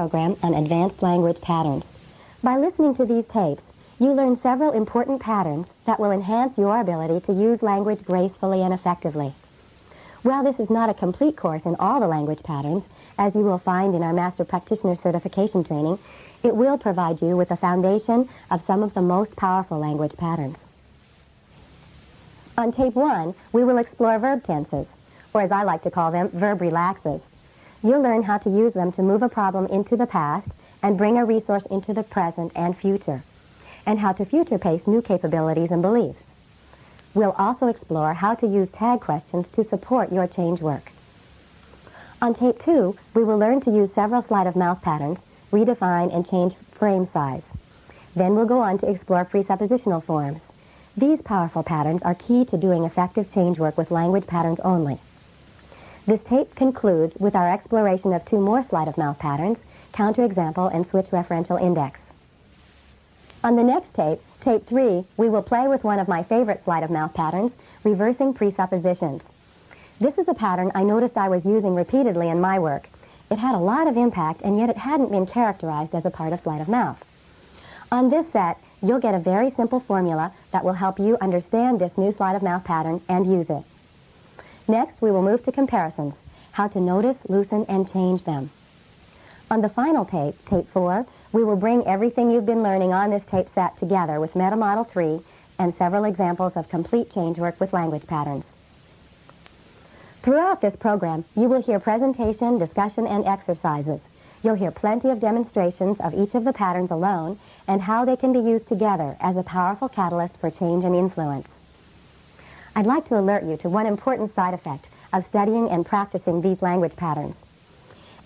program on advanced language patterns. By listening to these tapes, you learn several important patterns that will enhance your ability to use language gracefully and effectively. While this is not a complete course in all the language patterns, as you will find in our Master Practitioner Certification Training, it will provide you with a foundation of some of the most powerful language patterns. On tape 1, we will explore verb tenses, or as I like to call them, verb relaxes. You'll learn how to use them to move a problem into the past and bring a resource into the present and future, and how to future-pace new capabilities and beliefs. We'll also explore how to use tag questions to support your change work. On tape 2, we will learn to use several sleight-of-mouth patterns, redefine and change frame size. Then we'll go on to explore presuppositional forms. These powerful patterns are key to doing effective change work with language patterns only. This tape concludes with our exploration of 2 more sleight-of-mouth patterns, counterexample and switch referential index. On the next tape, tape 3, we will play with one of my favorite sleight-of-mouth patterns, reversing presuppositions. This is a pattern I noticed I was using repeatedly in my work. It had a lot of impact, and yet it hadn't been characterized as a part of sleight-of-mouth. On this set, you'll get a very simple formula that will help you understand this new sleight-of-mouth pattern and use it. Next, we will move to comparisons, how to notice, loosen, and change them. On the final tape, tape 4, we will bring everything you've been learning on this tape set together with Meta Model 3 and several examples of complete change work with language patterns. Throughout this program, you will hear presentation, discussion, and exercises. You'll hear plenty of demonstrations of each of the patterns alone and how they can be used together as a powerful catalyst for change and influence. I'd like to alert you to one important side effect of studying and practicing these language patterns.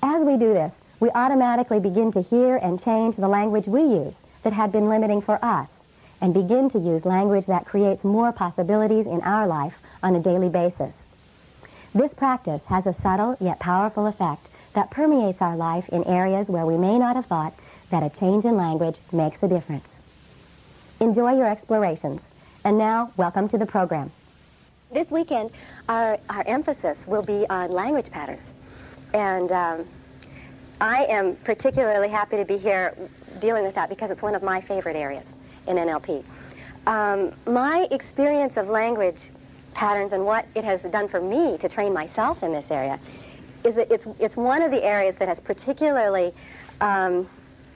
As we do this, we automatically begin to hear and change the language we use that had been limiting for us, and begin to use language that creates more possibilities in our life on a daily basis. This practice has a subtle yet powerful effect that permeates our life in areas where we may not have thought that a change in language makes a difference. Enjoy your explorations. And now, welcome to the program. This weekend, our emphasis will be on language patterns. And I am particularly happy to be here dealing with that because it's one of my favorite areas in NLP. My experience of language patterns and what it has done for me to train myself in this area is that it's one of the areas that has particularly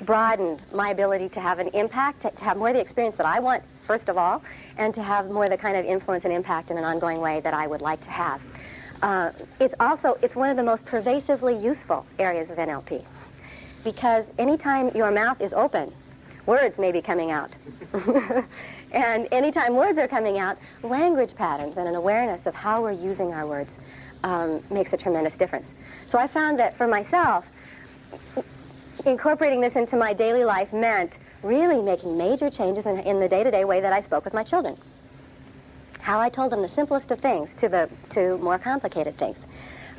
broadened my ability to have an impact, to have more of the experience that I want, first of all, and to have more of the kind of influence and impact in an ongoing way that I would like to have. It's one of the most pervasively useful areas of NLP, because anytime your mouth is open, words may be coming out. And anytime words are coming out, language patterns and an awareness of how we're using our words makes a tremendous difference. So I found that for myself, incorporating this into my daily life meant really making major changes in the day-to-day way that I spoke with my children. How I told them the simplest of things to more complicated things.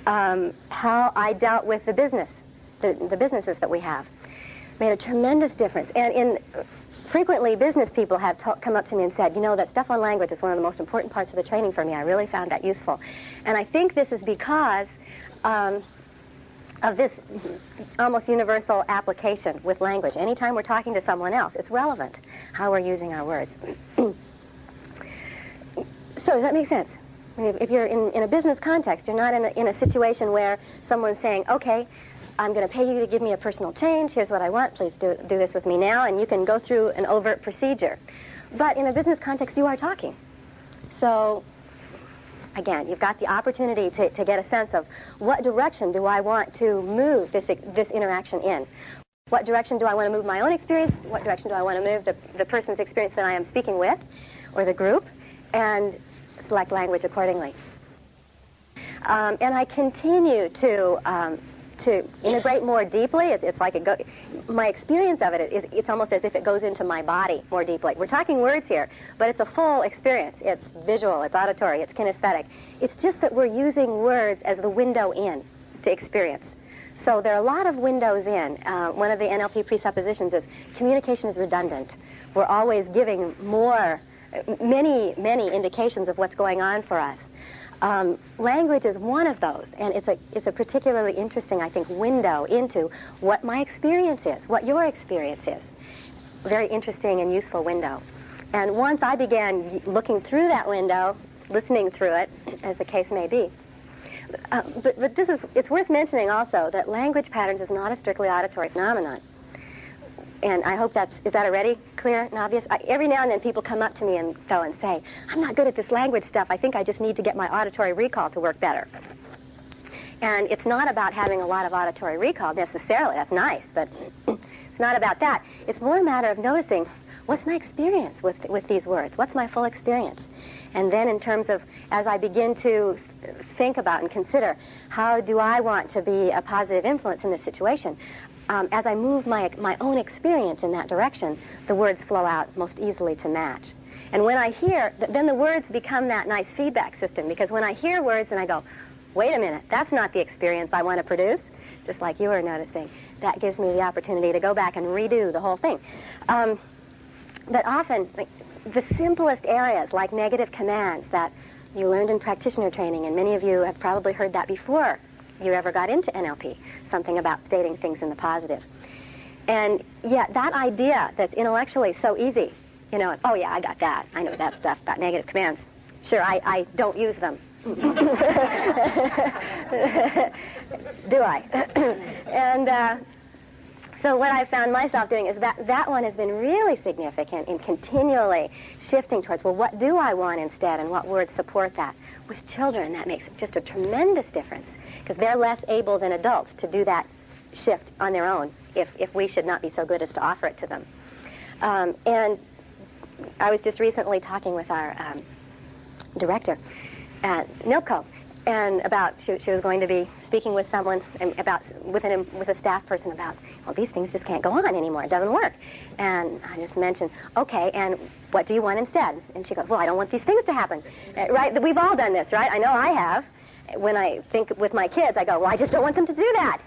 How I dealt with the businesses that we have. Made a tremendous difference. And frequently, business people have come up to me and said, you know, that stuff on language is one of the most important parts of the training for me. I really found that useful. And I think this is because of this almost universal application with language. Anytime we're talking to someone else, it's relevant how we're using our words. So does that make sense? I mean, if you're in a business context, you're not in a situation where someone's saying, okay, I'm going to pay you to give me a personal change. Here's what I want. Please do this with me now. And you can go through an overt procedure. But in a business context, you are talking. So, again, you've got the opportunity to get a sense of what direction do I want to move this interaction in. What direction do I want to move my own experience? What direction do I want to move the person's experience that I am speaking with, or the group, and select language accordingly. And I continue to integrate more deeply. It's like my experience of it is it's almost as if it goes into my body more deeply. We're talking words here, but it's a full experience. It's visual, it's auditory, it's kinesthetic. It's just that we're using words as the window in to experience. So there are a lot of windows in. One of the NLP presuppositions is communication is redundant. We're always giving many indications of what's going on for us. Language is one of those, and it's a particularly interesting, I think, window into what my experience is, what your experience is. Very interesting and useful window. And once I began looking through that window, listening through it, as the case may be. But it's worth mentioning also that language patterns is not a strictly auditory phenomenon. And I hope is that already clear and obvious? Every now and then people come up to me and say, I'm not good at this language stuff. I think I just need to get my auditory recall to work better. And it's not about having a lot of auditory recall necessarily. That's nice, but it's not about that. It's more a matter of noticing, what's my experience with these words? What's my full experience? And then in terms of, as I begin to think about and consider, how do I want to be a positive influence in this situation? As I move my own experience in that direction, the words flow out most easily to match. And when I hear, then the words become that nice feedback system, because when I hear words and I go, wait a minute, that's not the experience I want to produce, just like you were noticing, that gives me the opportunity to go back and redo the whole thing. But often, the simplest areas, like negative commands that you learned in practitioner training, and many of you have probably heard that before you ever got into NLP, something about stating things in the positive. And yet that idea that's intellectually so easy, you know, oh yeah, I got that. I know that stuff about negative commands. Sure, I don't use them. Do I? And so what I found myself doing is that one has been really significant in continually shifting towards, well, what do I want instead, and what words support that? With children, that makes just a tremendous difference, because they're less able than adults to do that shift on their own, if we should not be so good as to offer it to them. And I was just recently talking with our director at NILCO, and about she was going to be speaking with someone about with a staff person about, well, these things just can't go on anymore. It doesn't work. And I just mentioned, okay, and what do you want instead? And she goes, well, I don't want these things to happen. Right? We've all done this, right? I know I have. When I think with my kids, I go, well, I just don't want them to do that.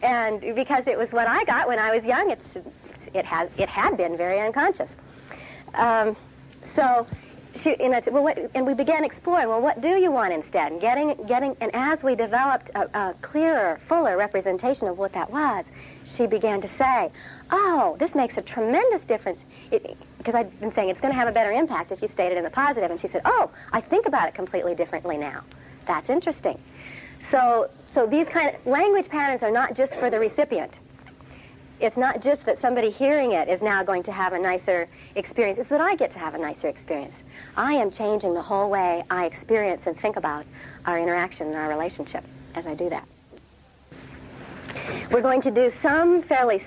And because it was what I got when I was young, it had been very unconscious. So. And we began exploring, well, what do you want instead? And as we developed a clearer, fuller representation of what that was, she began to say, oh, this makes a tremendous difference. Because I'd been saying it's going to have a better impact if you state it in the positive. And she said, oh, I think about it completely differently now. That's interesting. So these kind of language patterns are not just for the recipient. It's not just that somebody hearing it is now going to have a nicer experience. It's that I get to have a nicer experience. I am changing the whole way I experience and think about our interaction and our relationship as I do that. We're going to do some very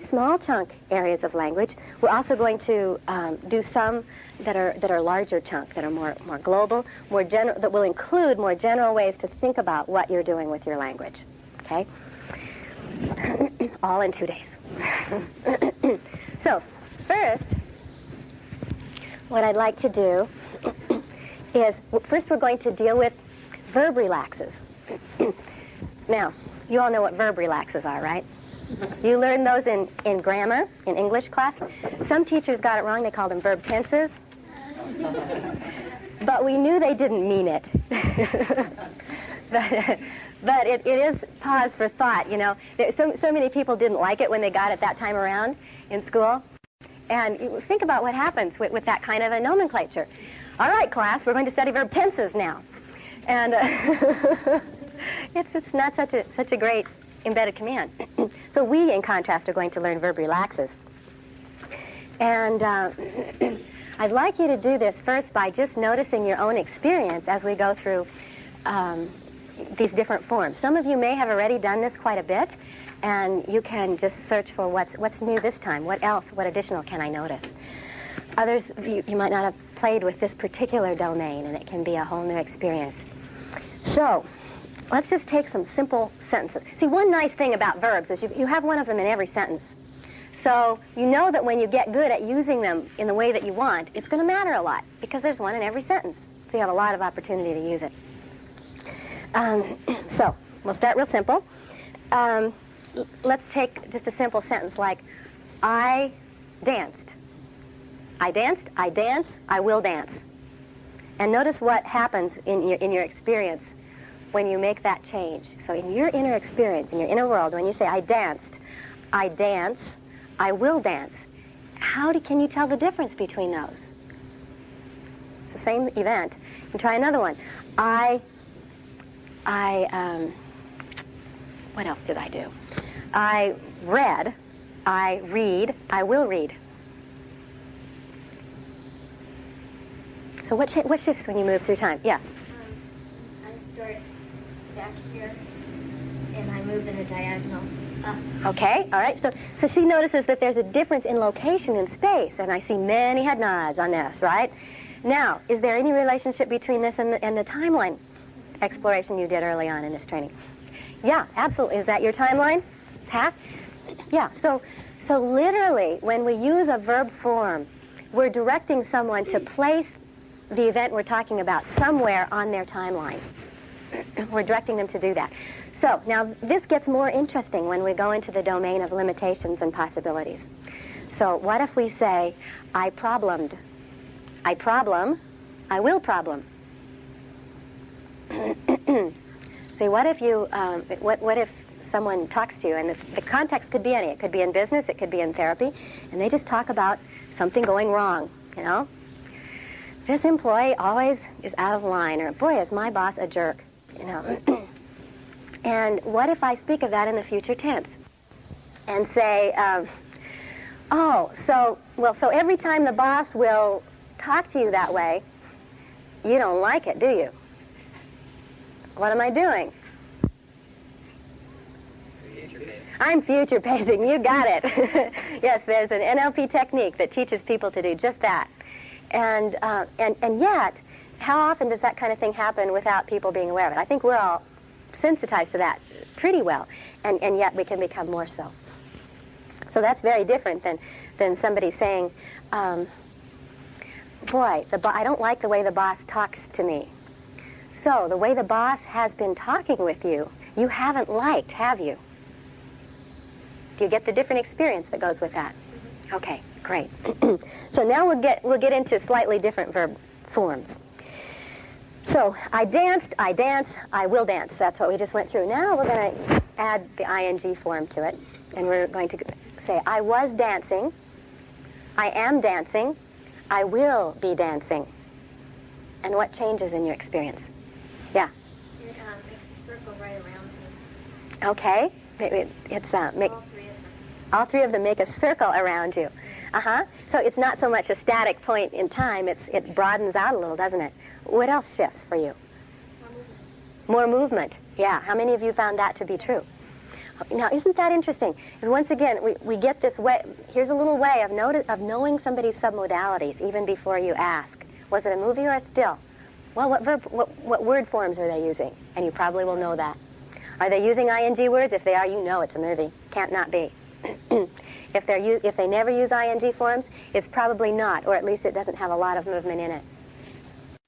small chunk areas of language. We're also going to do some that are larger chunk, that are more global, more general, that will include more general ways to think about what you're doing with your language. Okay? All in 2 days. So, first, what I'd like to do is, first we're going to deal with verb relaxes. Now, you all know what verb relaxes are, right? You learned those in grammar, in English class. Some teachers got it wrong. They called them verb tenses. But we knew they didn't mean it. But it is pause for thought, you know. So many people didn't like it when they got it that time around in school. And you think about what happens with that kind of a nomenclature. All right, class, we're going to study verb tenses now. And it's not such a great embedded command. So we, in contrast, are going to learn verb relaxes. And I'd like you to do this first by just noticing your own experience as we go through these different forms. Some of you may have already done this quite a bit, and you can just search for what's new this time. What else? What additional can I notice? Others, you might not have played with this particular domain, and it can be a whole new experience. So, let's just take some simple sentences. See, one nice thing about verbs is you have one of them in every sentence. So you know that when you get good at using them in the way that you want, it's going to matter a lot, because there's one in every sentence. So you have a lot of opportunity to use it. So we'll start real simple. Let's take just a simple sentence like, I danced. I danced, I dance, I will dance. And notice what happens in your experience when you make that change. So in your inner experience, in your inner world, when you say, I danced, I dance, I will dance, can you tell the difference between those? It's the same event. You can try another one. What else did I do? I read, I read, I will read. So what shifts when you move through time? Yeah. I start back here, and I move in a diagonal up. Okay, all right. So she notices that there's a difference in location and space, and I see many head nods on this, right? Now, is there any relationship between this and the timeline exploration you did early on in this training? Yeah, absolutely. Is that your timeline? Half? Yeah, so literally, when we use a verb form, we're directing someone to place the event we're talking about somewhere on their timeline. We're directing them to do that. So now this gets more interesting when we go into the domain of limitations and possibilities. So what if we say, I problemed, I problem, I will problem. See, what if you, what if someone talks to you, and the context could be any. It could be in business, it could be in therapy, and they just talk about something going wrong, you know? This employee always is out of line, or boy, is my boss a jerk, you know? And what if I speak of that in the future tense and say, so every time the boss will talk to you that way, you don't like it, do you? What am I doing? I'm future pacing, you got it. Yes, there's an NLP technique that teaches people to do just that. And yet, how often does that kind of thing happen without people being aware of it? I think we're all sensitized to that pretty well, and yet we can become more so. So that's very different than somebody saying, boy, I don't like the way the boss talks to me. So the way the boss has been talking with you, you haven't liked, have you? Do you get the different experience that goes with that? Okay, great. So now we'll get into slightly different verb forms. So I danced, I dance, I will dance. That's what we just went through. Now we're going to add the ing form to it, and we're going to say I was dancing, I am dancing, I will be dancing. And what changes in your experience? Yeah. It makes a circle right around me. Okay. It's all three of them make a circle around you. So it's not so much a static point in time, it broadens out a little, doesn't it? What else shifts for you? More movement. Yeah. How many of you found that to be true? Now, isn't that interesting? Because once again, we get this way. Here's a little way of knowing somebody's submodalities even before you ask. Was it a movie or a still? Well, what word forms are they using? And you probably will know that. Are they using ing words? If they are, you know it's a movie. Can't not be. If they never use ing forms, it's probably not, or at least it doesn't have a lot of movement in it.